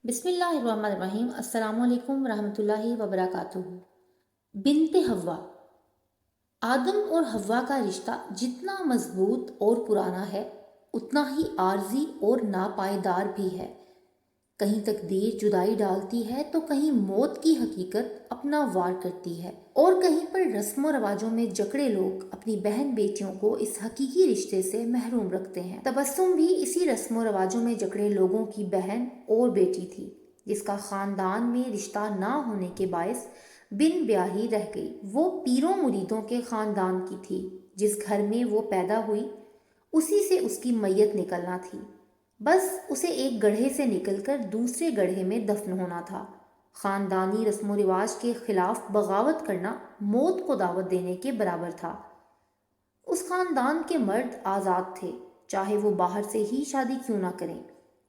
بسم اللہ الرحمن الرحیم۔ السلام علیکم ورحمۃ اللہ وبرکاتہ۔ بنت حوا۔ آدم اور حوا کا رشتہ جتنا مضبوط اور پرانا ہے اتنا ہی عارضی اور ناپائیدار بھی ہے۔ کہیں تقدیر جدائی ڈالتی ہے تو کہیں موت کی حقیقت اپنا وار کرتی ہے، اور کہیں پر رسم و رواجوں میں جکڑے لوگ اپنی بہن بیٹیوں کو اس حقیقی رشتے سے محروم رکھتے ہیں۔ تبسم بھی اسی رسم و رواجوں میں جکڑے لوگوں کی بہن اور بیٹی تھی، جس کا خاندان میں رشتہ نہ ہونے کے باعث بن بیاہی رہ گئی۔ وہ پیروں مریدوں کے خاندان کی تھی۔ جس گھر میں وہ پیدا ہوئی اسی سے اس کی میت نکلنا تھی، بس اسے ایک گڑھے سے نکل کر دوسرے گڑھے میں دفن ہونا تھا۔ خاندانی رسم و رواج کے خلاف بغاوت کرنا موت کو دعوت دینے کے برابر تھا۔ اس خاندان کے مرد آزاد تھے، چاہے وہ باہر سے ہی شادی کیوں نہ کریں۔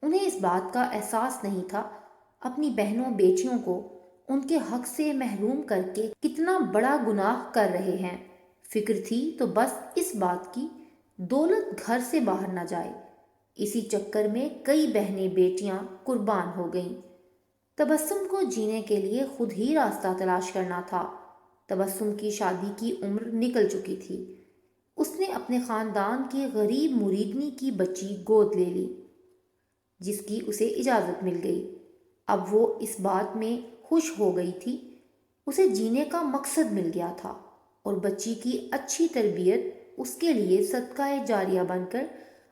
انہیں اس بات کا احساس نہیں تھا اپنی بہنوں بیٹیوں کو ان کے حق سے محروم کر کے کتنا بڑا گناہ کر رہے ہیں۔ فکر تھی تو بس اس بات کی دولت گھر سے باہر نہ جائے۔ اسی چکر میں کئی بہنیں بیٹیاں قربان ہو گئیں۔ تبسم کو جینے کے لیے خود ہی راستہ تلاش کرنا تھا۔ تبسم کی شادی کی عمر نکل چکی تھی۔ اس نے اپنے خاندان کی غریب مریدنی کی بچی گود لے لی، جس کی اسے اجازت مل گئی۔ اب وہ اس بات میں خوش ہو گئی تھی، اسے جینے کا مقصد مل گیا تھا، اور بچی کی اچھی تربیت اس کے لیے صدقہ جاریہ بن کر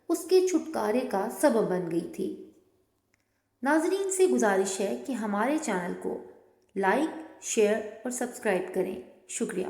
اس کے چھٹکارے کا سبب بن گئی تھی۔ ناظرین سے گزارش ہے کہ ہمارے چینل کو لائک، شیئر اور سبسکرائب کریں۔ شکریہ۔